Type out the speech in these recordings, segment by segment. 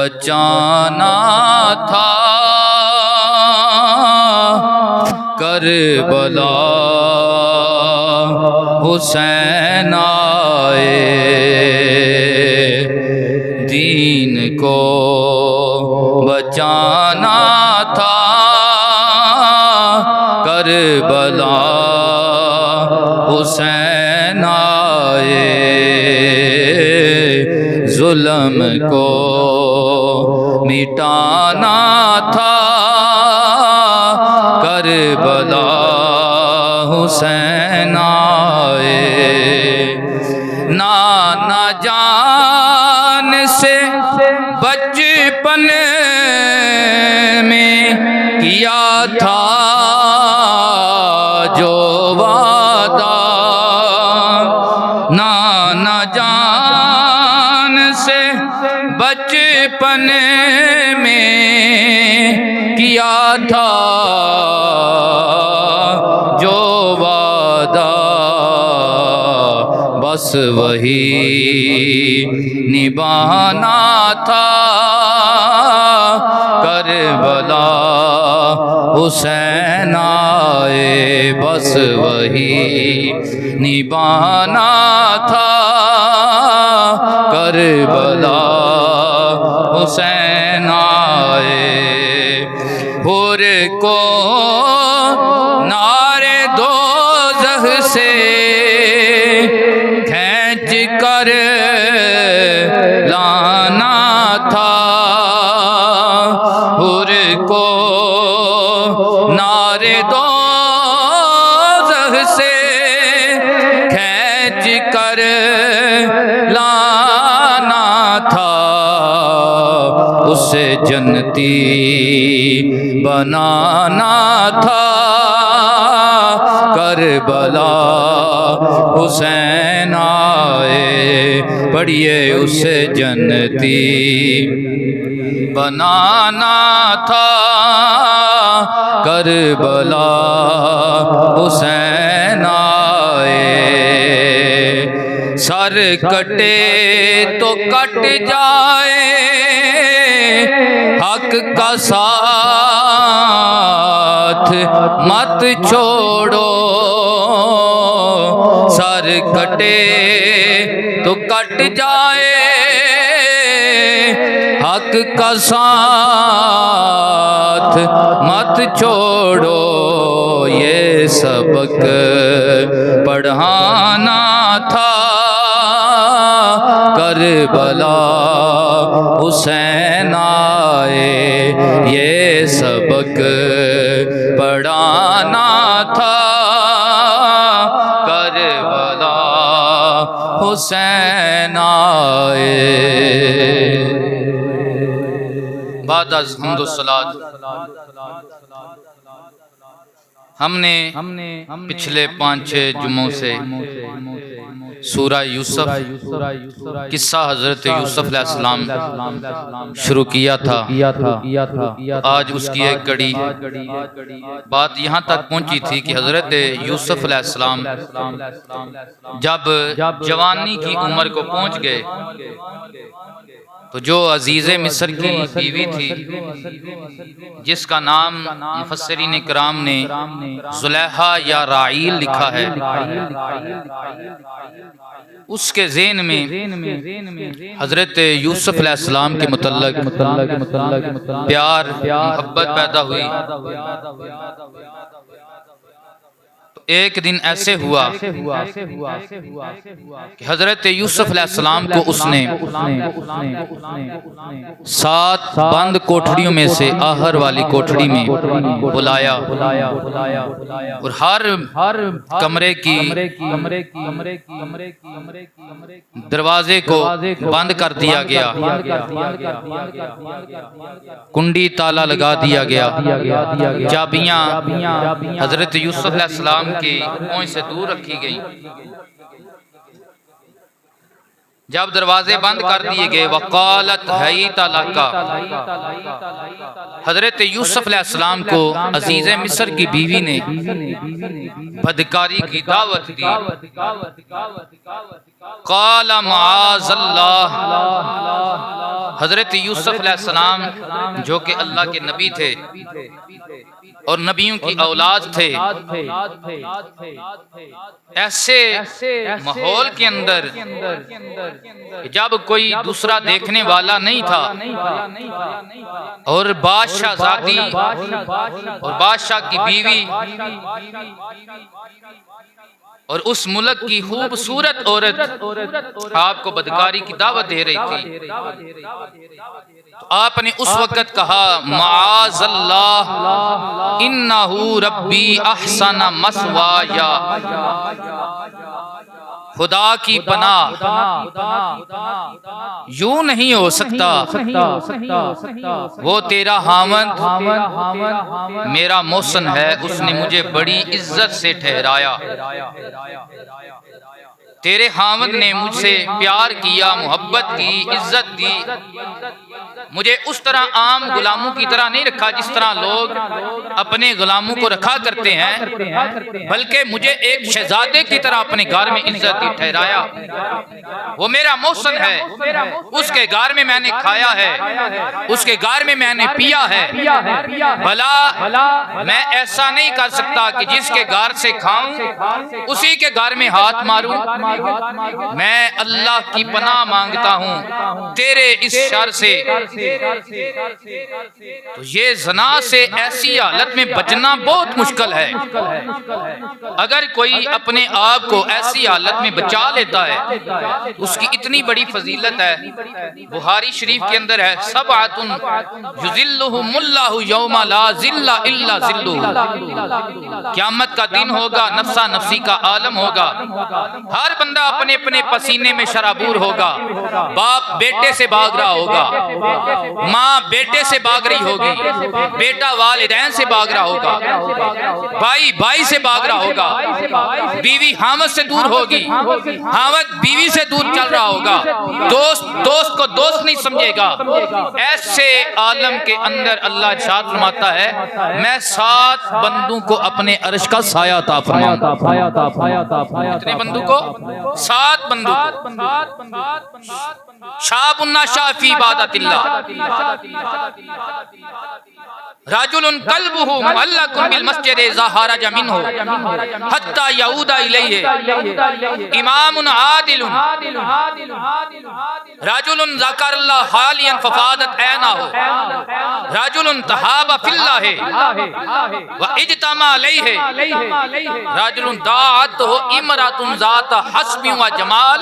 बचाना था करबला हुसैन आए, दीन को बचाना था करबला हुसैन आए, जुल्म को मिटाना था करबला हुसैन आए। नाना जान से बचपन में किया था जो वादा, नाना जान से बचपन में किया था जो वादा, बस वही निभाना था करबला हुसैन आए, बस वही निभाना था करबला हुसैन आए। हुर को नारे दोज़ख से खींच कर लाना था, हुर को नारे दोज़ख से खींच कर लाना था, उसे जन्नती बनाना था करबला हुसैन आए। पढ़िए उसे जन्नती बनाना था करबला हुसैन आए। सर कटे तो कट जाए हक का साथ मत छोड़ो, सर कटे तो कट जाए हक का साथ मत छोड़ो, ये सबक पढ़ाना था करबला हुसैन आए, ये सबक पढ़ाना था करबला हुसैन आए। बाद अज़ हम्दो सलात हमने पिछले 5-6 जुम्मों से सूरह यूसुफ किस्सा हज़रत यूसुफ अलैहिस्सलाम शुरू किया था। आज उसकी एक कड़ी बात यहाँ तक पहुँची थी कि हज़रत यूसुफ अलैहिस्सलाम जब जवानी की उम्र को पहुँच गए तो जो अजीज़े मिस्र की बीवी थी जिसका नाम मुफस्सिरीन इकराम ने ज़ुलेहा या राईल लिखा है, उसके ज़हन में हज़रत यूसुफ अलैहिस्सलाम के मुतल्लक़ प्यार मोहब्बत पैदा हुई। एक दिन ऐसे हुआ कि हज़रत यूसुफ अलैहिस्सलाम को उसने 7 बंद कोठरियों में से आहर वाली कोठरी में बुलाया और हर कमरे की दरवाजे को बंद कर दिया गया, कुंडी ताला लगा दिया गया, चाबियां हज़रत यूसुफ अलैहिस्सलाम की पहुंच से दूर रखी गई। जब दरवाजे बंद कर दिए गए वक़ालत हैता लका, हजरत यूसुफ अलैहिस्सलाम को अजीज़े मिस्र की बीवी ने बदकारी की दावत दी। क़ाल माअज़ल्लाह, हजरत यूसुफ अलैहिस्सलाम जो कि अल्लाह के नबी थे और नबियों की औलाद थे, ऐसे माहौल के अंदर जब कोई दूसरा देखने वाला नहीं था और बादशाह ज़ादी और बादशाह की बीवी और उस मुल्क की खूबसूरत औरत आपको बदकारी की दावत दे रही थी, तो आपने उस वक्त कहा माअज़ल्लाह इन्नहु रब्बी अहसन मस्वाया, खुदा की पनाह यूं नहीं हो सकता, वो तेरा हामद मेरा मोहसन है, उसने मुझे बड़ी इज्जत से ठहराया। तेरे हामद ने मुझसे प्यार किया, मोहब्बत की, इज्जत दी, मुझे उस तरह आम गुलामों की तरह नहीं रखा जिस तरह लोग अपने गुलामों को रखा करते हैं, बल्कि मुझे एक शहजादे की तरह अपने घर में इज्जत दी, ठहराया। वो मेरा मोहसन है, उसके घर में मैंने खाया है, उसके घर में मैंने पिया है। भला मैं ऐसा नहीं कर सकता कि जिसके घर से खाऊं उसी के घर में हाथ मारूं। मैं अल्लाह की पनाह मांगता हूं तेरे इस शर से। तो ये ज़ना से ऐसी हालत में बचना बहुत मुश्किल है। अगर कोई अपने आप को ऐसी हालत में बचा लेता है, उसकी इतनी बड़ी फजीलत है। बुखारी शरीफ के अंदर है सबअतुन युज़िल्लुहुमुल्लाहु यौमा ला ज़िल्ला इल्ला ज़िल्लुहु। क़यामत का दिन होगा, नफ्सा नफ्सी का आलम होगा, हर बंदा अपने अपने पसीने में शराबूर होगा। बाप बेटे से भाग रहा होगा, माँ बेटे से भाग रही होगी, बेटा वालिदैन से भाग रहा होगा, भाई भाई से भाग रहा होगा, बीवी हामद से दूर होगी, हामद बीवी से दूर चल रहा होगा, दोस्त दोस्त को दोस्त नहीं समझेगा। ऐसे आलम के अंदर अल्लाह इरशाद फरमाता है मैं 7 बंदों को अपने अर्श का साया अता फरमाऊंगा। कितने बंदों को? 7 बंदों को। शाबुन नशा फी इबादतिल्लाह, राजुलुन कल्बुहु मुअल्लकुन बिल मस्जिद इज़ा खरज मिन्हु हत्ता यऊदा इलैहि, इमामुन आदिलुन, राजुलुन ज़करल्लाह हालियन फफादत ऐनाहु, राजुलुन तहाबा फिल्लाहि व इज्तमा अलैहि, राजुलुन दाअतहु इमरातुन ज़ात हस्बि व जमाल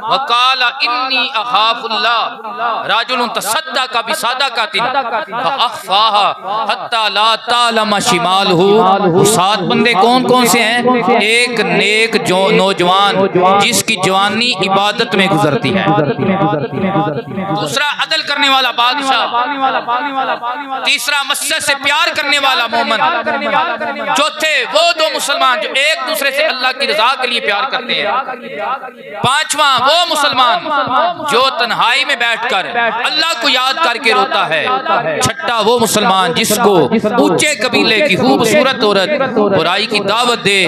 व क़ाला इन्नी अख़ाफुल्लाह, राजुलुन तसद्दक़ बिसदक़तिन फ़अख़फ़ाहा हत्ता ला तालम शिमालहु। 7 बंदे कौन कौन से हैं? एक नेक जो नौजवान जिसकी जवानी इबादत में गुजरती है, दूसरा अदल करने वाला बादशाह, तीसरा मस्जिद से प्यार करने वाला मोमिन, चौथे वो 2 मुसलमान जो एक दूसरे से अल्लाह की रजा के लिए प्यार करते हैं, पांचवा वो मुसलमान जो तन्हाई में बैठकर अल्लाह को याद करके रोता है, छठा वो मुसलमान जिसको ऊंचे कबीले की खूबसूरत औरत बुराई की दावत दे,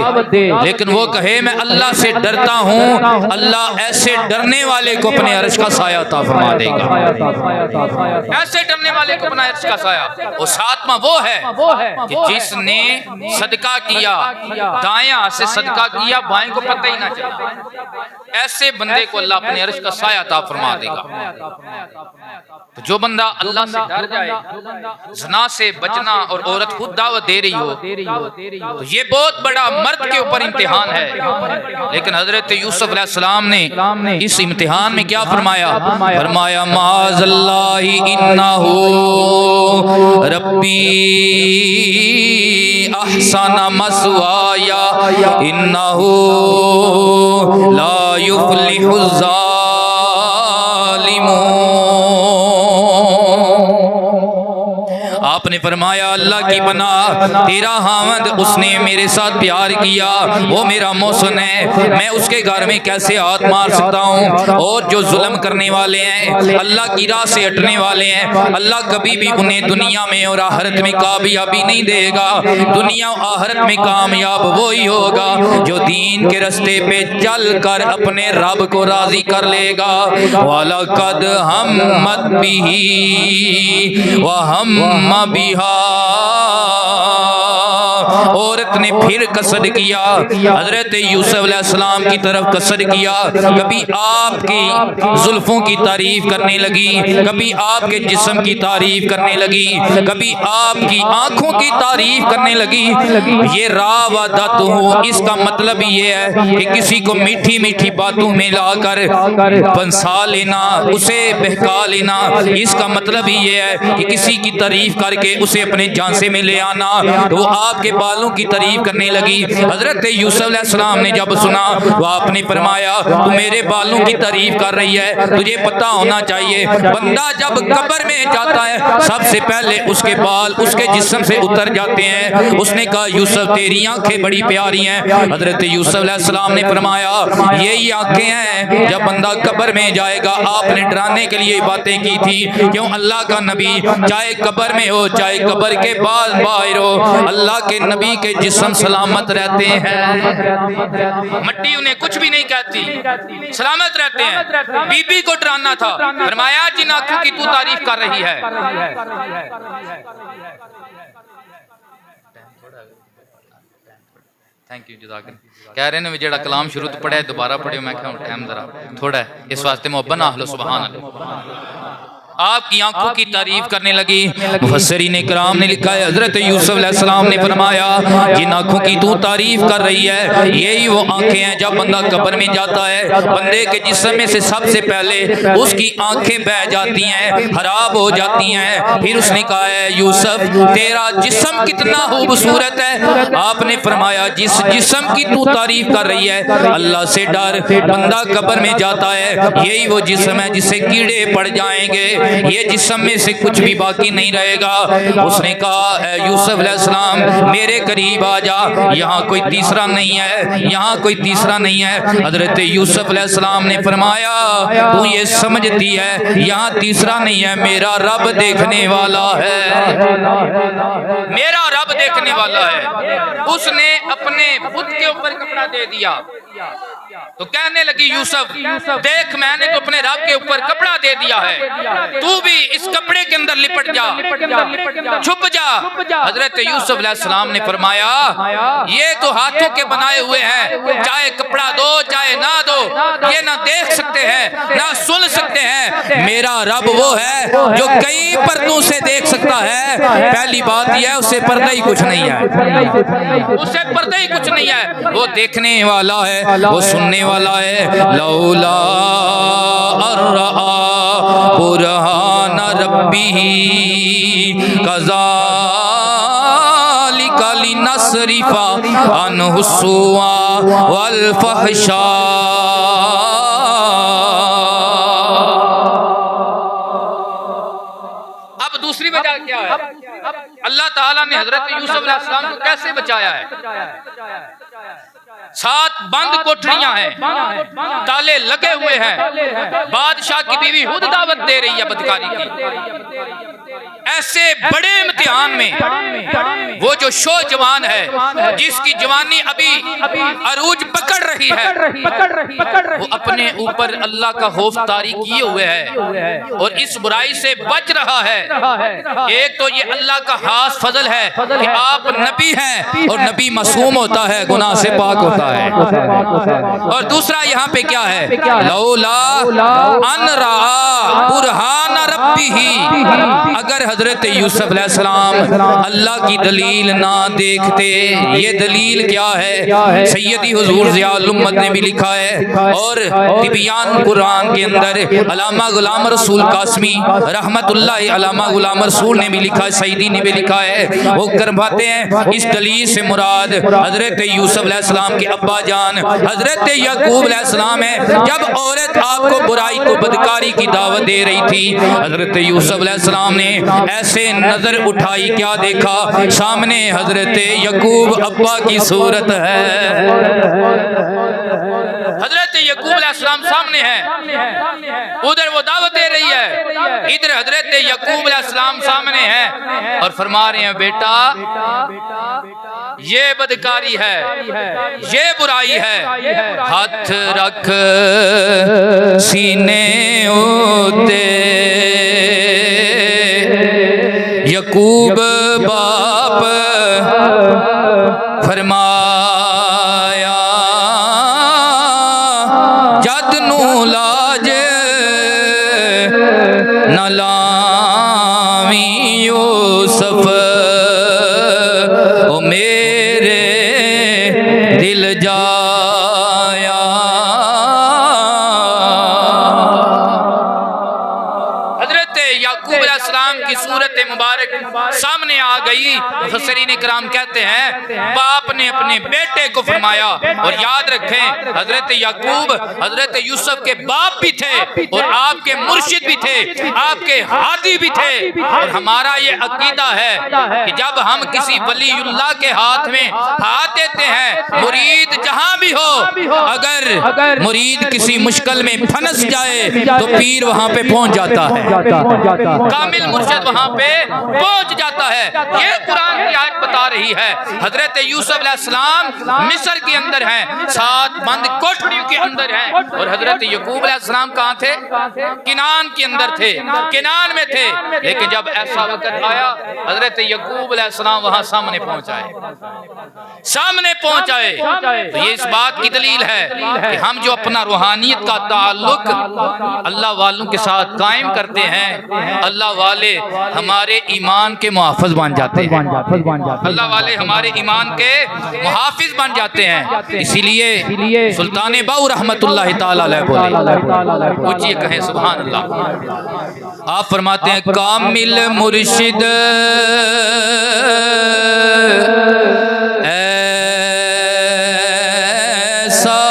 लेकिन वो कहे मैं अल्लाह से डरता हूँ, अल्लाह ऐसे डरने वाले को अपने अर्श का साया अता फरमा देगा। ऐसे डरने वाले को अपना अर्श का साया। और 7वां वो है कि जिसने सदका किया, दायां से सदका किया, बाएं को पता ही ना चला, ऐसे बंदे को अल्लाह अपने अर्श का साया अता फरमा देगा। तो जो बंदा अल्लाह से डर जाए, ज़ना से बचना, और औरत खुद दावत दे रही हो, तो ये बहुत बड़ा मर्द के ऊपर इम्तिहान है। लेकिन हजरत यूसुफ अलैहिस्सलाम ने इस इम्तिहान में क्या फरमाया? फरमाया माअज़ल्लाहि इन्नहु रब्बी अहसन मस्वाया इन्नहु ला युफ्लिहुज़ ज़ालिमून। आपने आपने फरमाया अल्लाह की बना तेरा हावंद उसने मेरे साथ प्यार किया, वो मेरा मौसन है, मैं उसके घर में कैसे हाथ मार सकता हूँ। और जो जुल्म करने वाले हैं, अल्लाह की राह से हटने वाले हैं, अल्लाह कभी भी उन्हें दुनिया में और आखिरत में कामयाबी नहीं देगा। दुनिया और आखिरत में कामयाब वही होगा जो दीन के रास्ते पे चल कर अपने रब को राजी कर लेगा। वाला कद हम मत बिही व हम बिहा, औरत ने फिर कसद किया, हजरत यूसुफ अलैहिस्सलाम की तरफ कसद किया। कभी आपकी जुल्फों की तारीफ करने लगी, कभी आपके जिस्म की तारीफ करने लगी, कभी आपकी आंखों की तारीफ करने लगी। ये रावदत हो, इसका मतलब ये है कि किसी को मीठी मीठी बातों में लाकर फंसा लेना, उसे बहका लेना। इसका मतलब ये है कि किसी की तारीफ करके उसे अपने झांसे में ले आना। तो वो आपके बालों की तारीफ करने लगी। हजरत यूसुफ अलैहिस्सलाम ने जब सुना तो आपने फरमाया तू मेरे बालों की तारीफ कर रही है, तुझे पता होना चाहिए बंदा जब कब्र में जाता है सबसे पहले उसके बाल उसके जिस्म से उतर जाते हैं। उसने कहा यूसुफ तेरी आंखें बड़ी प्यारी हैं। हजरत यूसुफ अलैहिस्सलाम ने फरमाया यही आंखें हैं जब बंदा कब्र में जाएगा। आपने डराने के लिए बातें की थी, क्यों अल्लाह का नबी चाहे कब्र में हो चाहे कब्र के बाद बाहर हो, अल्लाह के नबी के जिस्म सलामत रहते हैं, मट्टी उन्हें कुछ भी नहीं कहती, सलामत रहते हैं। बीबी को डराना था, फरमाया जिन आंखों की तू तारीफ कर रही है। थैंक यू जज़ाकल्लाह। कह रहे ने जेड़ा कलाम शुरू तो पढ़ा दोबारा पढ़ियो, मैं क्या टाइम जरा थोड़ा है, इस वास्ते मोहब्बत ना लो। सुभान अल्लाह। आपकी आंखों की तारीफ करने लगी। मुफस्सिरीन इकराम ने लिखा है हजरत यूसुफ अलैहिस्सलाम ने फरमाया जिन आंखों की तू तारीफ कर रही है यही वो आंखें हैं जब बंदा कब्र में जाता है बंदे के जिस्म में से सबसे पहले उसकी आंखें बह जाती हैं, खराब हो जाती हैं। फिर उसने कहा है यूसुफ तेरा जिस्म कितना खूबसूरत है। आपने फरमाया जिस जिस्म की तू तारीफ कर रही है अल्लाह से डर, बंदा कब्र में जाता है यही वो जिस्म है जिससे कीड़े पड़ जाएंगे, ये जिस्म में से कुछ भी बाकी नहीं रहेगा। उसने कहा यूसुफ अलैहिस्सलाम मेरे करीब आ जा, यहाँ कोई तीसरा नहीं है, यहाँ कोई तीसरा नहीं है। हजरत यूसुफ अलैहिस्सलाम ने फरमाया तू ये समझती है यहाँ तीसरा नहीं है, मेरा रब देखने वाला है, मेरा रब देखने वाला है। उसने अपने बुत के ऊपर कपड़ा दे दिया तो कहने लगी यूसुफ देख मैंने तो अपने रब के ऊपर कपड़ा दे दिया है, तू भी इस कपड़े के अंदर लिपट जा, छुप जा। हजरत यूसुफ अलैहिस्सलाम ने फरमाया ये तो हाथों के बनाए हुए हैं, चाहे कपड़ा दो चाहे ना दो ये ना देख सकते हैं ना सुन सकते हैं। मेरा रब वो है जो कई पर्दों से देख सकता है। पहली बात यह है उससे पर्दा ही कुछ नहीं है, उससे पर्दा ही कुछ नहीं है, वो देखने वाला है, वो सुनने वाला है। लौला अर्रा बुरहान रब्बिही कज़ालिका लिनस्रिफा अन्हु सुआ वल फहशा। अब दूसरी वजह क्या है? अल्लाह ताला ने हजरत यूसुफ अलैहिस्सलाम को कैसे बचाया है? 7 बंद कोठरियां हैं, ताले लगे हुए हैं, बादशाह की बीवी खुद दावत दे रही है बदकारी की। ऐसे बड़े इम्तिहान में वो जो शो जवान है जिसकी जवानी अभी अरूज पकड़ रही है वो अपने ऊपर अल्लाह का खौफ तारी किए हुए है और इस बुराई से बच रहा है। एक तो ये अल्लाह का खास फजल है कि आप नबी हैं और नबी मासूम होता है, गुनाह से पाक होता है। और दूसरा यहाँ पे क्या है? लौला अन रआ बुरहान रब्बिही, अगर हजरत यूसुफ अलैहिस्सलाम अल्लाह की दलील ना देखते। ये दलील क्या है? सैयदी हुजूर ज़ियाउल उम्मत ने भी लिखा है और तिबियान कुरान के अंदर अल्लामा गुलाम रसूल कासमी रहमतुल्लाह अल्लामा गुलाम रसूल ने भी लिखा है, सईदी ने भी लिखा है। वो करवाते हैं इस दलील से मुराद हजरत यूसुफ अलैहिस्सलाम के अब्बा जान हजरत याकूब अलैहिस्सलाम है। जब औरत आपको बुराई को बदकारी की दावत दे रही थी हजरत यूसुफ अलैहिस्सलाम ने ऐसे नजर उठाई, क्या देखा? सामने हजरत यकूब अब्बा की सूरत है। हजरत यकूब अलैहिस्सलाम सामने है, उधर वो दावत दे रही है, इधर हजरत यकूब अलैहिस्सलाम सामने है और फरमा रहे हैं, बेटा ये बदकारी है, ये बुराई है, हाथ रख सीने उते। यकूब बाप फरमाया, जद नू लाज न लावी यूसुफ, ओ मेरे दिल जाया। हजरत याकूब अलैहिस्सलाम की सूरत मुबारक सामने आ गई। मुफस्सिरीन इकराम कहते हैं, बाप ने अपने बेटे को फरमाया, और याद रखें हजरत याकूब हजरत यूसुफ के बाप भी थे और आपके मुर्शिद भी थे, आपके हादी भी थे। और हमारा ये अकीदा है कि जब हम किसी वलीउल्लाह के हाथ में हाथ देते हैं, मुरीद जहां भी हो, अगर मुरीद किसी मुश्किल में फंस जाए तो पीर वहां पे पहुंच जाता है, कामिल मुर्शिद वहां पे पहुंच जाता है। ये कुरान की आयत बता रही है। हजरत यूसुफ अलैहिस्सलाम मिस्र के अंदर हैं, 7 बंद कोठरियों के अंदर हैं, और हजरत यकूब अलैहिस्सलाम कहाँ थे? किनान के अंदर थे, किनान में थे। लेकिन जब ऐसा वक्त आया, हजरत यकूब अलैहिस्सलाम वहां सामने पहुंचाए, सामने पहुंचाए। तो ये इस बात की दलील है कि हम जो अपना रूहानियत का ताल्लुक अल्लाह वालों के साथ कायम करते हैं, अल्लाह वाले हमारे ईमान के मुहाफिज बन जाते हैं, अल्लाह वाले हमारे ईमान के मुहाफिज बन जाते हैं। इसीलिए सुल्तान बाऊ रहमतुल्लाह ताला अलैह बोले, पूछिए, कहें सुभान अल्लाह। आप फरमाते हैं, कामिल मुर्शिद ऐसा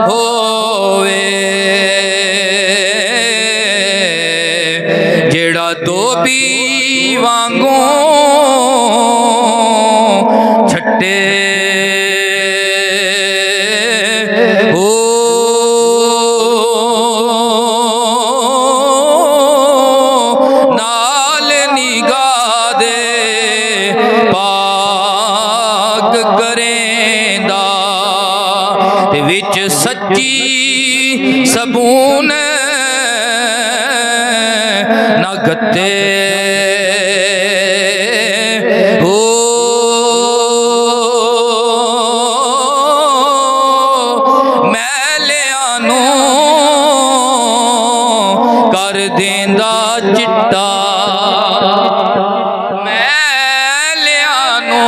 होवे, जेड़ा धोबी वांगू छट्टे हो, नाल निगाह दे पाक करेंदा, ते विच सच्ची सबून ना गते हो, मैलियां नू कर देंदा चिट्टा, मैलियां नू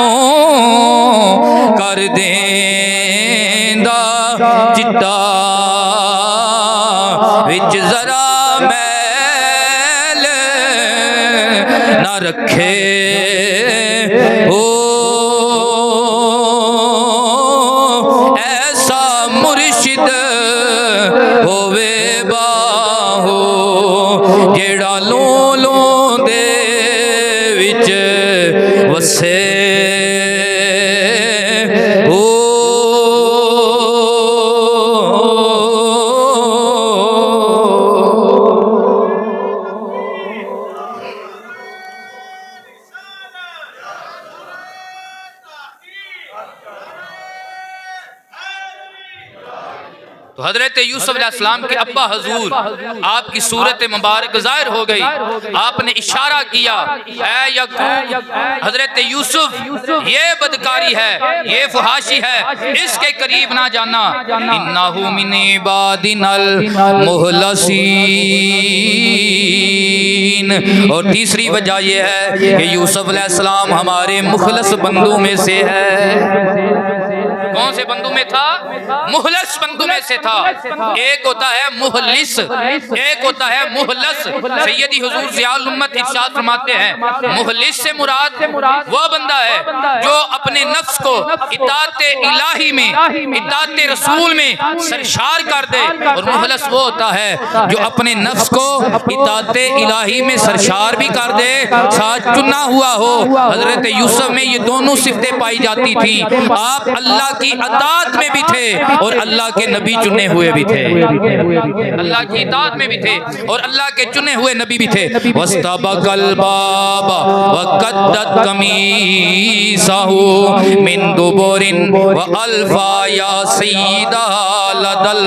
कर देंदा चिट्टा, विच जरा मैल ना रखे हो। ऐसा मुर्शिद होवे बाहो, जेड़ा लों दे विच वसे हो। तो हजरत यूसुफ अलैहिस्सलाम के अब्बा हजूर आपकी सूरत मुबारक जाहिर हो गई। आपने इशारा किया, ऐ यकूब, हजरत यूसुफ, ये बदकारी है, ये फहाशी है, इसके करीब ना जाना। इन्नहु मिन इबादिनल मुखलसीन। और तीसरी वजह यह है कि यूसुफ अलैहिस्सलाम हमारे मुखलस बंदों में से है। कौन से बंदू में था? मुहलस बंदू में से था। एक होता है मुहलिस, एक होता है मुहलस। सैयदी हुजूर ज़ियाउल उम्मत इरशाद फरमाते हैं मुहलिस से मुराद वो बंदा है जो अपने नफ्स को इताअत इलाही में, इताअत रसूल में सरशार कर दे, और मुहलस वो होता है जो अपने नफ्स को इताअत इलाही में सरशार भी कर दे, साथ चुना हुआ हो। हजरत यूसुफ में ये दोनों सिफतें पाई जाती थी। आप अल्लाह की अताअत में भी थे और अल्लाह के नबी चुने हुए भी थे, अल्लाह की इताअत में भी थे और अल्लाह के चुने हुए नबी भी थे। वस्तबकल बाबा वक़द्दत कमीसहु मिन दुबुरिन व अल्फा या सय्यदा लदल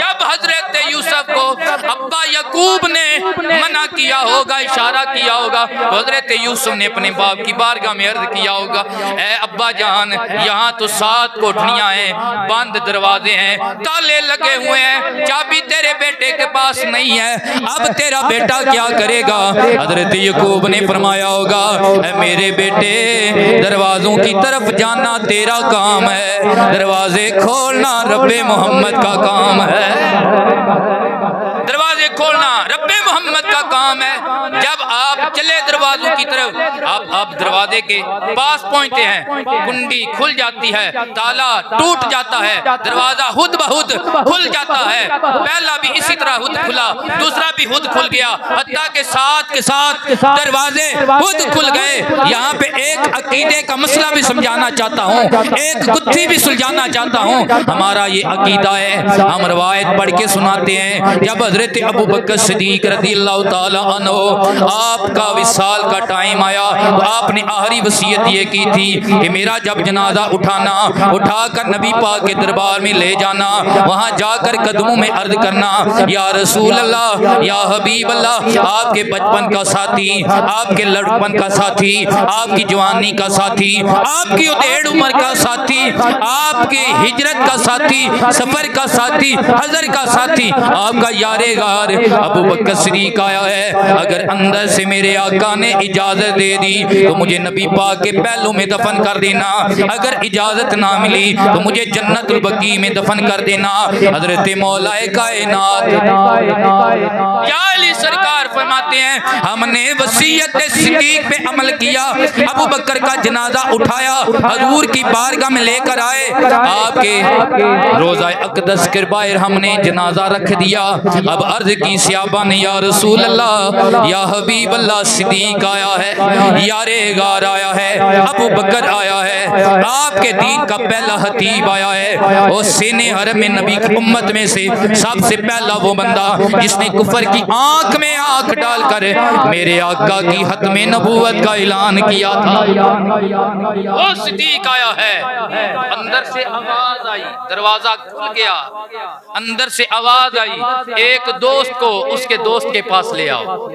जब हजरत यूसुफ को अब्बा यकूब ने मना किया होगा, इशारा किया होगा, तो हजरत यूसुफ ने अपने बाप की बारगाह में अर्ज किया होगा, ए अब्बा जान, यहाँ तो 7 कोठरियां हैं, बंद दरवाजे हैं, ताले लगे हुए हैं, चाबी तेरे बेटे के पास नहीं है, अब तेरा बेटा क्या करेगा? हजरत यकूब ने फरमाया होगा, ए मेरे बेटे, दरवाजों की तरफ जाना तेरा काम है, दरवाजे खोलना रब्बे मोहम्मद का काम है, दरवाजे खोलना रब्बे मोहम्मद का काम है। जब आप चले दरवाजों की तरफ, आप दरवाजे के पास पहुंचते हैं, कुंडी खुल जाती है, ताला टूट जाता है, दरवाजा खुद बहुद खुल जाता है। पहला भी इसी तरह खुद खुला, दूसरा भी खुद खुल गया, हत्ता के साथ दरवाजे खुद खुल गए। यहाँ पे एक अकीदे का मसला भी समझाना चाहता हूँ, एक गुत्थी भी सुलझाना चाहता हूँ। हमारा ये अकीदा है, हम रवायत पढ़ के सुनाते हैं, जब हजरत अबू बकर सिद्दीक रज़ियल्लाहु ताला अन्हु आपका विसाल का टाइम आया, तो आपने आखिरी वसीयत ये की थी कि मेरा जब जनाजा उठाकर नबी पाक के दरबार में ले जाना, वहाँ जाकर कदमों में अर्ज करना, या रसूल अल्लाह, या हबीब अल्लाह, आपके बचपन का साथी, आपके लड़कपन का साथी, आपकी जवानी का साथी, आपकी उधेड़ उम्र का साथी, आपकी हिजरत का साथी, सफर का साथी, हजर का साथी, आपका यारे गार अबू बकर सिद्दीक आया है। अगर अंदर से मेरे आका ने इजाजत दे दी तो मुझे नबी पाक के पहलू में दफन कर देना, अगर इजाजत ना मिली तो मुझे जन्नतुल बकी में दफन कर देना। हजरत मौलाए कायनात या अली सरकार फरमाते हैं, हमने वसीयत सिद्दीक पे अमल किया, अबू बकर का जनाजा उठाया, हजूर की बारगाह में लेकर आए, आपके रोज़ा अक़दस के बाहर हमने जनाजा रख दिया। अब अर्ज की सियाबा ने, या रसूल अल्लाह, या हबीब अल्लाह, सिद्दीक आया है, यारे गार आया है, अबू बकर आया है, आपके दीन का पहला हतीब आया है, और सीने हरम में नबी की उम्मत में से सबसे पहला वो बंदा जिसने कुफर की आंख में आंख डालकर मेरे आका की हतमे नबूवत का ऐलान किया था, वो सिद्दीक आया है। अंदर से आवाज आई, दरवाजा खुल गया, अंदर से आवाज आई, एक दोस्त को उसके दोस्त के पास ले आओ,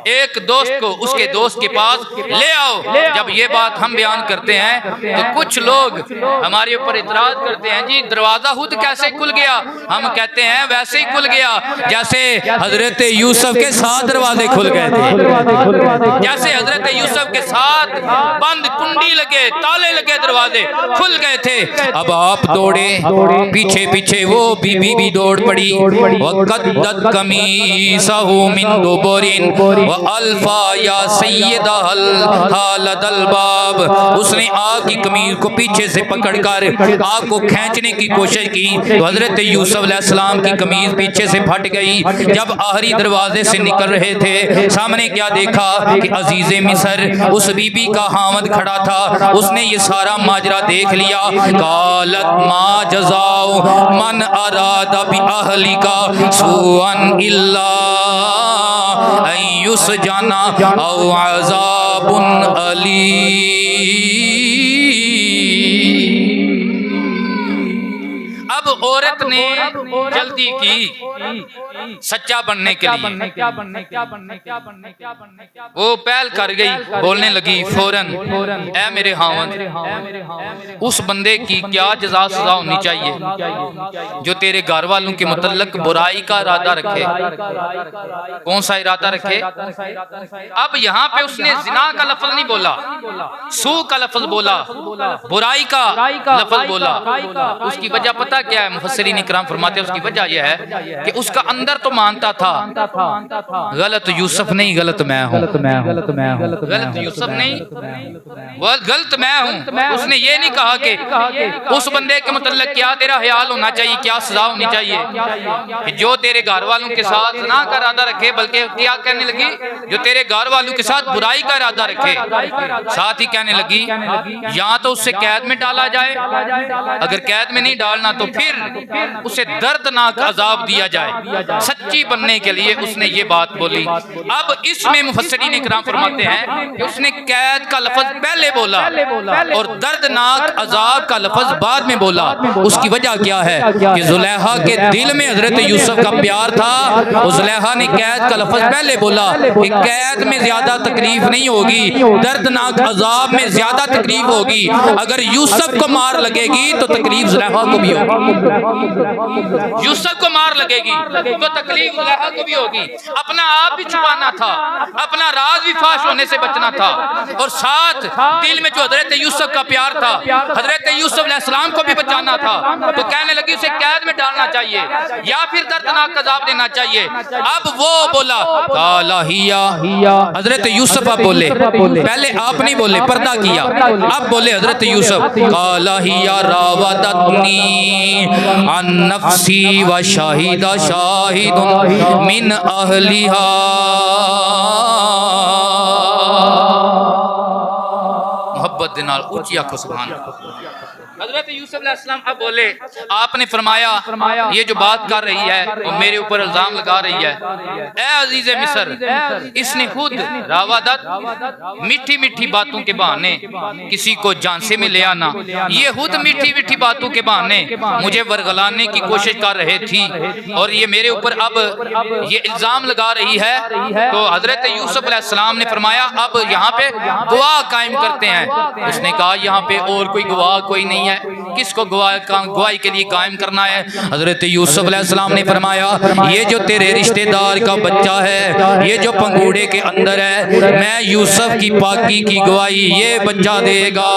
एक दोस्त को उसके दोस्त के पास ले आओ। जब ये बात हम बयान करते हैं तो कुछ लोग हमारे ऊपर इतराज करते हैं, जी दरवाजा खुद कैसे खुल गया? हम कहते हैं वैसे ही खुल गया जैसे हजरत यूसुफ के 7 दरवाजे खुल गए थे, जैसे हजरत यूसुफ के 7 बंद कुंडी लगे, ताले लगे, दरवाजे खुल गए थे। अब आप दौड़े, पीछे पीछे वो बीबी भी दौड़ पड़ी, वक़द्दत कमीसहु मिन दुबुरिन व अल्फा या सय्यदा लदल बाब, उसने आग की कमीज को पीछे से पकड़कर आग को खींचने की कोशिश की, तो हजरत यूसुफ अलैहिस्सलाम की कमीज पीछे से फट गई। जब आखिरी दरवाजे से निकल रहे थे, सामने क्या देखा कि अजीज़े मिस्र उस बीबी का हामद खड़ा था, उसने ये सारा माजरा देख लिया। कालत मा जज़ाउ मन अरादा बि अहलिका सुअन इल्ला अय्युस जाना औ अज़ाबुन अली। अब औरत ने जल्दी की सच्चा बनने के लिए, वो पहल कर गई, बोलने लगी फौरन, ऐ मेरे हावंद, उस बंदे की क्या जज़ा सज़ा होनी चाहिए जो तेरे घर वालों के मुतल्लक बुराई का इरादा रखे। कौन सा इरादा रखे? अब यहाँ पे उसने जिना का लफ्ज़ नहीं बोला, सू का लफ्ज़ बोला, बुराई का लफ्ज़ बोला। उसकी वजह पता क्या है? मुफस्सिरीन इकराम फरमाते हैं उसकी वजह यह है कि उसका अंदर तो मानता था गलत यूसुफ नहीं, गलत मैं हूँ, गलत यूसुफ नहीं, गलत मैं हूँ। उसने ये नहीं कहा कि उस बंदे के मुतल्लिक क्या तेरा ख्याल होना चाहिए, क्या सजा होनी चाहिए कि जो तेरे घर वालों के साथ ना का इरादा रखे, बल्कि क्या कहने लगी, जो तेरे घर वालों के साथ बुराई का इरादा रखे। साथ ही कहने लगी या तो उससे कैद में डाला जाए, अगर कैद में नहीं डालना तो फिर उसे दर्दनाक अजाब दिया जाए। सच्ची बनने के लिए उसने ये बात बोली। अब इसमें मुफस्सिरीन इकराम फरमाते हैं कि उसने कैद का लफ्ज़ पहले बोला और दर्दनाक अजाब का लफ्ज़ बाद में बोला। उसकी वजह क्या है कि जुलेखा के दिल में हजरत यूसुफ का प्यार था, और जुलेखा ने कैद का लफ्ज़ पहले बोला कि कैद में ज्यादा तकलीफ नहीं होगी, दर्दनाक अजाब में ज्यादा तकलीफ होगी। अगर यूसुफ को मार लगेगी तो तकलीफ जुलेखा को भी होगी, यूसुफ को मार लगेगी तो तकलीफ जुलेखा को भी होगी। अपना आप भी छुपाना था, अपना राज भी फाश होने से बचना था, और साथ दिल में जो हजरत यूसुफ का प्यार था, हजरत यूसुफ अलैहिस्सलाम को भी बचाना था। तो कहने लगी उसे कैद में डालना चाहिए या फिर दर्दनाक अजाब देना चाहिए। अब वो बोला काला हिया, हजरत यूसुफ आप बोले, पहले आप नहीं बोले, पर्दा किया। अब बोले हजरत यूसुफ काला हिया रावदतनी अन नफ्सी व शाहिदा शाहिदुन मिन अहलिहा। मोहब्बत दे नाल ऊंची आखो सुभान अल्लाह। हजरत यूसुफ अलैहिस्सलाम अब बोले, आपने फरमाया ये जो बात कर रही है वो मेरे ऊपर इल्जाम लगा रही है। ए अजीज़े मिस्र, इसने खुद रावदत मीठी मीठी बातों के बहाने किसी को झांसे में ले आना, ये खुद मीठी मीठी बातों के बहाने मुझे वरगलाने की कोशिश कर रहे थी, और ये मेरे ऊपर अब ये इल्जाम लगा रही है। तो हजरत यूसुफ अलैहिस्सलाम ने फरमाया अब यहाँ पे गवाह कायम करते हैं। उसने कहा यहाँ पे और कोई गवाह कोई नहीं है, किसको गवाही के लिए कायम करना है? हजरत यूसुफ अलैहिस्सलाम ने फरमाया ये जो तेरे रिश्तेदार का बच्चा है, ये जो पंगूड़े के अंदर है, मैं यूसुफ की पाकी की गवाही ये बच्चा देगा,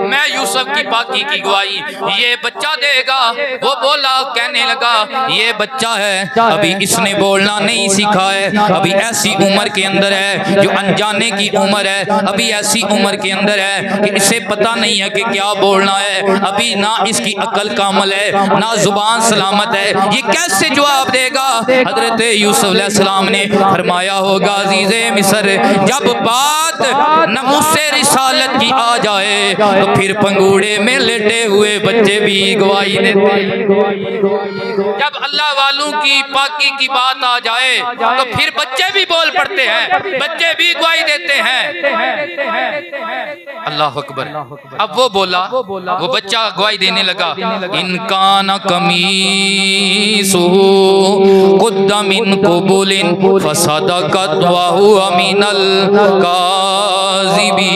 मैं यूसुफ की पाकी की गवाही ये बच्चा देगा। वो बोला, कहने लगा ये बच्चा है, अभी इसने बोलना नहीं सीखा है, अभी ऐसी उम्र के अंदर है जो अनजाने की उम्र है, अभी ऐसी उम्र के अंदर है कि इसे पता नहीं है कि क्या बोलना है, अभी ना इसकी अकल कामल है ना जुबान सलामत है, ये कैसे जवाब देगा? हजरत यूसुफ अलैहिस्सलाम ने फरमाया होगा अजीज़े मिस्र, जब बात नमूसे रिसालत की आ जाए तो फिर पंगूड़े में लेटे हुए बच्चे भी गवाही देते। जब अल्लाह वालों की पाकी की बात आ जाए तो फिर बच्चे भी बोल पड़ते हैं, बच्चे भी गवाही देते हैं। अल्लाह अकबर। अब वो बोला, वो बच्चा गवाही देने लगा, इनकान कमीसुहु कुद्दा मिन कुबुलिन फसदकत व हुवा मिनल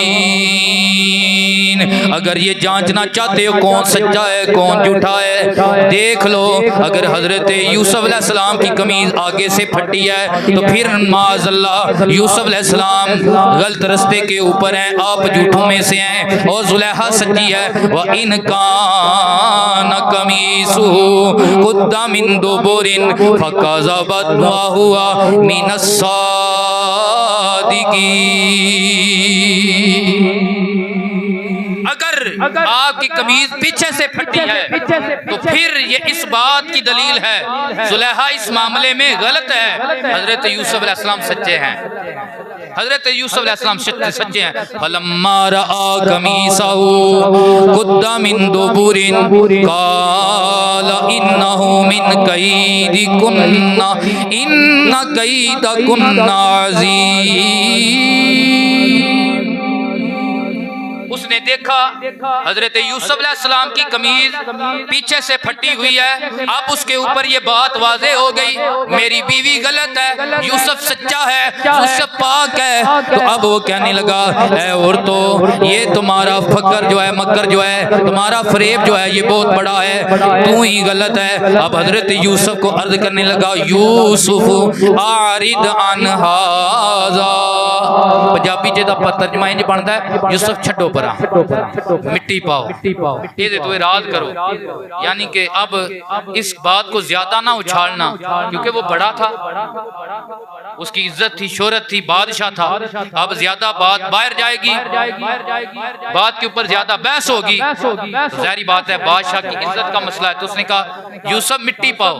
काज़िबीन। अगर ये जांचना चाहते हो कौन सच्चा है कौन झूठा है, देख लो। अगर हजरत यूसुफ अलैहिस्सलाम की कमीज आगे से फटी है तो फिर माज़अल्लाह यूसुफ अलैहिस्सलाम गलत रास्ते के ऊपर हैं, आप झूठों में से हैं, और जुलेखा सच्ची है। व इनकान कमीसुहु कुद्दा मिन दुबुरिन फकज़बत व हुवा मिनस सादिकीन। अगर आपकी कमीज पीछे से फटी है तो फिर ये इस बात की दलील है जुलेखा इस मामले में गलत है, हजरत यूसुफ अलैहिस्सलाम सच्चे हैं, हजरत यूसुफ अलैहिस्सलाम सच्चे हैं। फलम्मा रआ कमीसहु कुद्दा मिन दुबुरिन क़ाला इन्नहु मिन कैदिकुन्ना इन्न कैदकुन्ना अज़ीम। उस उसने देखा हजरत यूसुफ अलैहिस्सलाम की कमीज पीछे से फटी हुई है। अब उसके ऊपर ये बात वाज़े हो गई, मेरी बीवी गलत है, यूसुफ सच्चा है, यूसुफ पाक है। तो अब वो कहने लगा, ऐ औरतों, ये तुम्हारा फकर जो है, मकर जो है, तुम्हारा फरेब जो है, ये बहुत बड़ा है, तू ही गलत है। अब हजरत यूसुफ को अर्ज करने लगा, यूसुफ आरिद अन हाज़ा। पंजाबी च दा तर्जमा इंज बनदा है, यूसुफ छड्डो परा, मिट्टी पाओ, ये तो इराद करो। यानी कि अब इस बात को ज्यादा ना उछालना, क्योंकि वो बड़ा था, उसकी इज्जत थी, शोहरत थी, बादशाह था। अब ज्यादा बात बाहर जाएगी, बात के ऊपर ज्यादा बहस होगी, तो जाहिर बात है बादशाह की इज्जत का मसला है। तो उसने कहा, यूसुफ मिट्टी पाओ,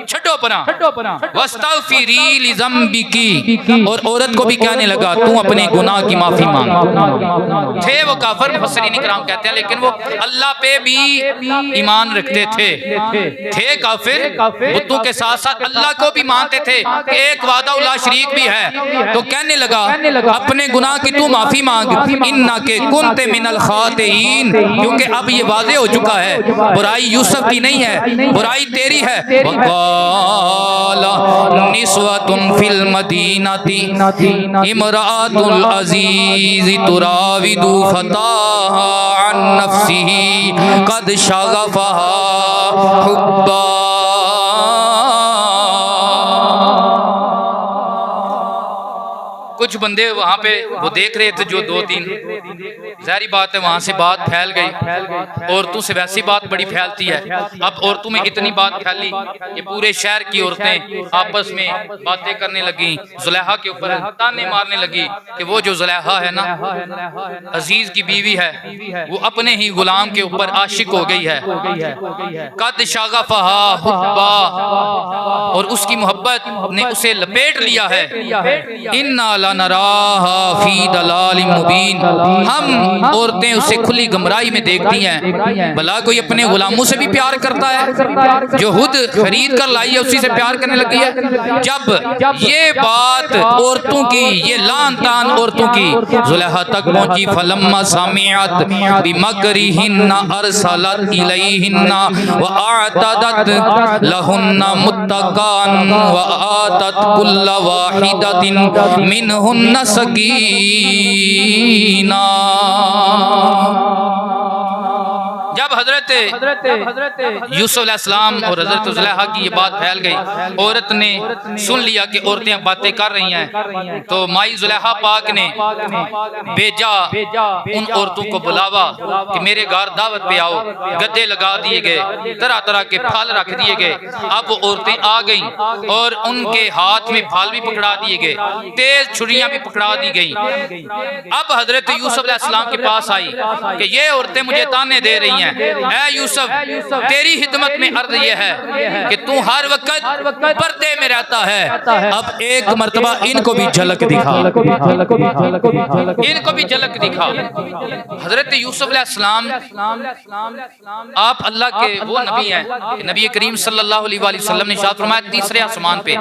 छड्डो परा, वस्तगफिरी लिज़ंबिकी। और औरत को भी कहने लगा, तू अपने गुनाह की माफी मांग। थे वो काफिर, मुफस्सिरीन इकराम कहते हैं, लेकिन वो अल्लाह पे भी ईमान रखते थे काफिर, बुतों के साथ साथ अल्लाह को भी मानते थे कि एक वादा उल्ला शरीक भी है। तो कहने लगा, अपने गुनाह की तू माफी मांग, इन्ना के कुन्ते मिनल खातिईन, क्योंकि अब ये वाज़े हो चुका है, बुराई यूसुफ की नहीं है, बुराई तेरी है। वक़ाला निस्वतुन फिल मदीनती इमरातुल अज़ीज़ तुराविदु फताहा अन नफ्सिही कद शगफ़हा हुब्बा। कुछ बंदे वहाँ पे वो देख रहे थे, जो दो तीन, जाहिर बात है वहाँ से बात फैल गई। औरतों से वैसी बात बड़ी फैलती है। अब औरतों में इतनी बात फैली कि पूरे शहर की औरतें आपस में बातें करने लगी, जुलेहा के ऊपर ताने मारने लगी कि वो जो जुलेहा है ना, अजीज की बीवी है, वो अपने ही गुलाम के ऊपर आशिक हो गई है। कद शगफ़हा हुब्बा, और उसकी मोहब्बत ने उसे लपेट लिया है। इन्ना लनराहा फी दलालिम मुबीन, हम औरतें उसे खुली गमराही में देखती हैं। भला कोई अपने गुलामों से भी प्यार करता है? जो खुद खरीद कर लाई है उसी से प्यार करने लगी है। जब ये बात औरतों की, ये लान तान औरतों की जुलेहा तक पहुंची, फलम्मा समिअत बिमकरिहिन्ना अरसलत इलैहिन्ना व अअतदत लहुन्ना मुत्तकान व आतत कुल्ल वाहिदतिन मिनहुन्ना सकीना। जब हजरत यूसुफ अलैहिस्सलाम और हजरत जुलेहा की ये बात फैल गई, औरत ने सुन लिया कि औरतें बातें कर रही हैं, तो माई जुलेहा पाक ने भेजा उन औरतों को बुलावा कि मेरे घर दावत पे आओ। गद्दे लगा दिए गए, तरह तरह के फल रख दिए गए। अब वो औरतें आ गईं और उनके हाथ में फल भी पकड़ा दिए गए, तेज छुरियां भी पकड़ा दी गई। अब हजरत यूसुफ अलैहिस्सलाम के पास आई कि ये औरतें मुझे ताने दे रही हैं, ऐ यूसुफ, तेरी हिदमत में अर्ज ये है कि तू हर वक्त पर्दे में रहता है। अब एक मर्तबा इनको भी झलक दिखा, इनको भी झलक दिखा। हजरत यूसुफ अलैहिस्सलाम, आप अल्लाह के वो नबी हैं, नबी करीम सल्लल्लाहु अलैहि वसल्लम ने इरशाद फरमाया, तीसरे आसमान पे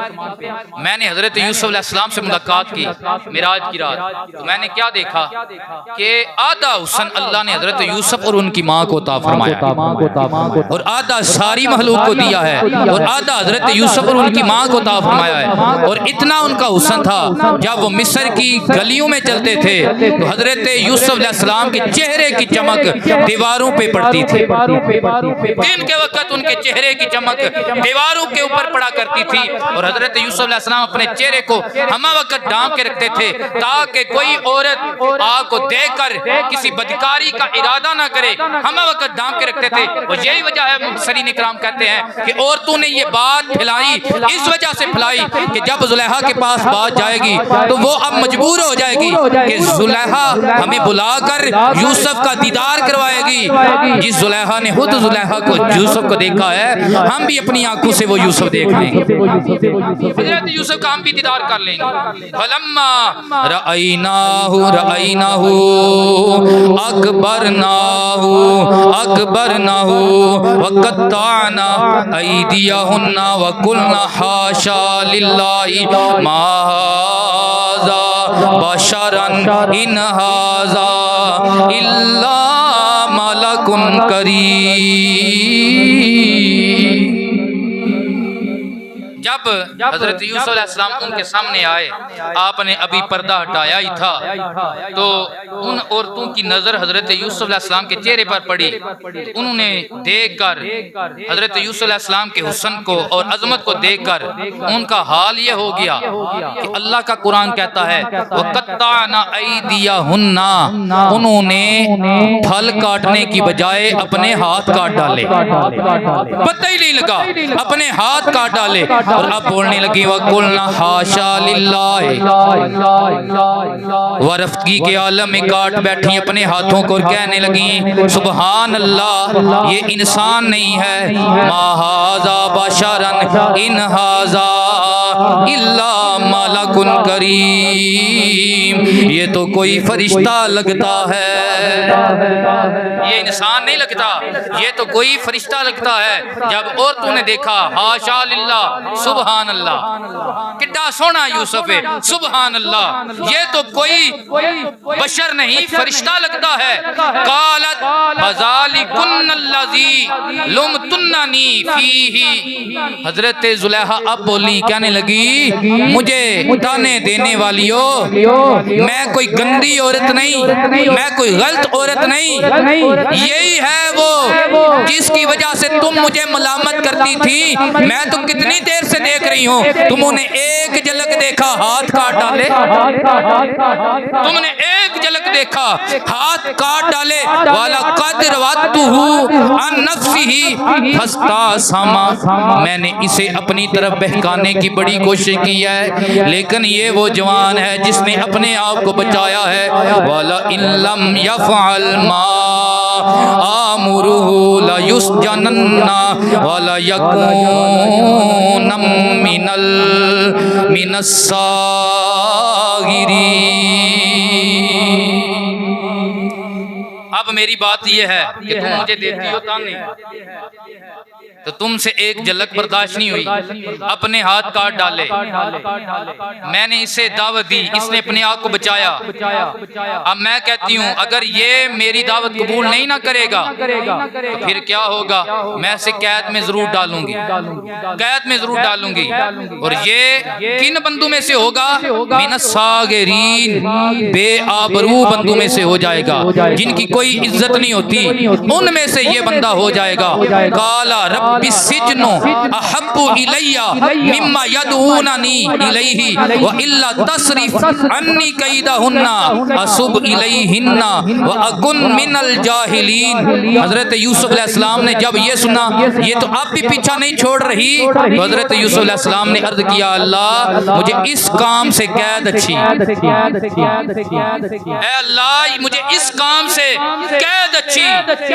मैंने हजरत यूसुफ अलैहिस्सलाम से मुलाकात की मिराज की रात। तो मैंने क्या देखा कि आधा हुस्न अल्लाह ने हजरत यूसुफ और उनकी माँ को अता फरमाया, और आधा सारी महलूक को दिया है, और आधा हजरत यूसुफ और उनकी माँ को अता फरमाया है। और इतना उनका हुस्न था, जब वो मिस्र की गलियों में चलते थे तो हजरत यूसुफ अलैहिस्सलाम के चेहरे की चमक दीवारों पे पड़ती थी। दिन के वक्त उनके चेहरे की चमक दीवारों के ऊपर पड़ा करती थी, और हजरत यूसुफ अलैहिस्सलाम अपने चेहरे को हमा वक्त ढांप के रखते थे, ताकि कोई औरत आग को देखकर किसी बदकारी का इरादा ना करे, हमा वक्त ढांप के रखते थे। और यही वजह है, मुफस्सिरीन इकराम कहते हैं कि औरतों ने ये बात फैलाई, इस वजह से फैलाई कि जब जुलेहा के पास बात जाएगी तो वो अब मजबूर हो जाएगी कि जुलेहा हमें बुलाकर यूसुफ का दीदार करवाएगी। जिस जुलेहा ने खुद जुलेहा को यूसुफ को देखा है, हम भी अपनी आंखों से वो यूसुफ देख लेंगे, हजरत यूसुफ का हम भी दीदार कर लेंगे। फलम्मा रअयनाहु रअयनाहु अकबरनाहु अकबरनाहु वक़त्ताना अयदियहुन्ना वकुलना हाशा लिल्लाहि मा हाज़ा बशरन इन हाजा इल्ला मलकुन करीम। जब हजरत यूसुफ अलैहिस्सलाम उनके सामने आए, आपने अभी पर्दा हटाया ही था, तो उन औरतों की नजर हजरत यूसुफ अलैहिस्सलाम के चेहरे पर पड़ी। उन्होंने देखकर हजरत यूसुफ अलैहिस्सलाम के हुस्न को और अजमत को देखकर उनका हाल ये हो गया कि अल्लाह का कुरान कहता है वक़त्ताना ऐदियहुन्ना, उन्होंने फल काटने की बजाय अपने हाथ काट डाले, पता ही नहीं लगा, अपने हाथ काट डाले। और अब बोलने लगी वकुलना हाशा लिल्लाह, वरफ्तगी के आलम में काट बैठी अपने हाथों को, कहने लगी सुबहान अल्लाह, ये इंसान नहीं है, मा हाजा बशरन इन हाजा इल्ला मलकुन करीम, ये तो कोई फरिश्ता लगता है, ये इंसान नहीं लगता, ये तो कोई फरिश्ता लगता है। जब औरतों ने देखा हाशा लिल्लाह, सुबहान अल्लाह, कितना सोना यूसुफ है, सुबहान अल्लाह, ये तो कोई बशर नहीं फरिश्ता लगता है। कालत फज़ालिकुन्नल्लज़ी लुमतुन्ननी फीही, हजरत जुलेखा अब बोली, कहने लगी मुझे ताने देने वालियों, मैं कोई गंदी औरत नहीं, मैं कोई गलत औरत नहीं, यही है वो जिसकी वजह से तुम मुझे मलामत करती थी। मैं तो कितनी देर से देख रही हूँ, तुमने एक झलक देखा हाथ काट डाले, तुमने एक झलक देखा हाथ काट डाले। वाला कद रवातुहु अन नफ्सिही फस्तासमा, मैंने इसे अपनी तरफ बहकाने की बड़ी कोशिश की है, लेकिन ये वो जवान है जिसने अपने आप को बचाया है। वाला इल्लम यफ़अल मा आमुरुहु ला युस्जनन्ना वाला यकूनम मिनस सागिरीन। अब मेरी बात यह है कि तुम मुझे देती हो ताने, तो तुमसे एक झलक बर्दाश्त नहीं हुई, अपने हाथ काट डाले, मैंने इसे दावत दी, इसने अपने आप को बचाया। अब मैं कहती हूँ अगर ये मेरी दावत कबूल नहीं ना करेगा तो फिर क्या होगा, मैं इसे कैद में जरूर डालूंगी, कैद में जरूर डालूंगी। और ये किन बंदों में से होगा, मिनस सागिरीन, बेआबरू बंदों में से हो जाएगा, जिनकी कोई इज्जत नहीं होती, उनमें से ये बंदा हो जाएगा। काला रब्बी सिजनु अहब्बु इलैया मिम्मा यदऊननी इलैहि व इल्ला तसरिफ अन्नी कैदहुन्ना असुब इलैहिन्ना व अकुन मिनल जाहिलीन। हजरत यूसुफ अलैहिस्सलाम ने जब ये सुना, ये तो आप भी पीछा नहीं छोड़ रही, तो हजरत यूसुफ अलैहिस्सलाम ने अर्ज किया अल्लाह मुझे इस काम से कैद अच्छी, ऐ अल्लाह मुझे इस काम से कैद अच्छी,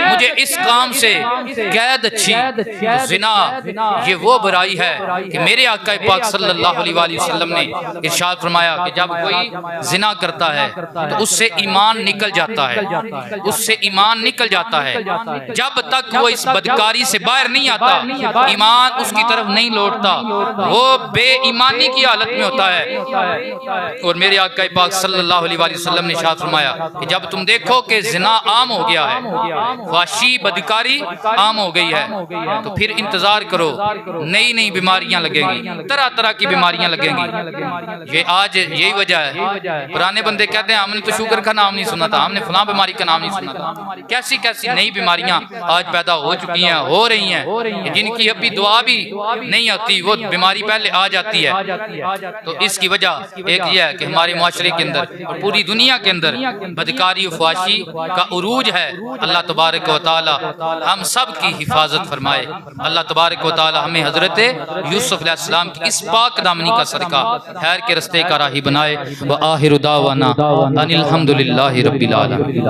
मुझे इस काम से कैद अच्छी। ज़िना ये वो बुराई है कि मेरे आका पाक सल्लल्लाहु अलैहि वसल्लम ने इरशाद फरमाया कि जब कोई ज़िना करता है तो उससे ईमान निकल जाता है, उससे ईमान निकल जाता है। जब तक वो इस बदकारी से बाहर नहीं आता, ईमान उसकी तरफ नहीं लौटता, वो बेईमानी की हालत में होता है। और मेरे आका पाक सल्लल्लाहु अलैहि वसल्लम ने इरशाद फरमाया कि जब तुम देखो कि ज़िना आम हो गया है, फाशी बदकारी आम हो गई है, तो फिर इंतजार करो, नई नई बीमारियां लगेंगी, तरह तरह की बीमारियां लगेंगी। ये आज यही वजह है, पुराने बंदे कहते हैं हमने तो शुगर का नाम नहीं सुना था, हमने फलां बीमारी का नाम नहीं सुना था। कैसी कैसी नई बीमारियां आज पैदा हो चुकी हैं, हो रही हैं, जिनकी अभी दुआ भी नहीं होती, वो बीमारी पहले आ जाती है। तो इसकी वजह एक ये है कि हमारे मुआशरे के अंदर और पूरी दुनिया के अंदर बदकारी फाशी का उरूज है। अल्लाह तबारक व तआला हम सब की हिफाजत फरमाए। अल्लाह तबारक व तआला हमें हजरत यूसुफ अलैहिस्सलाम की इस पाक दामनी का सदका खैर के रस्ते का राही बनाए। व आखिर दावाना अनिल हम्दुलिल्लाहि रब्बिल आलमीन।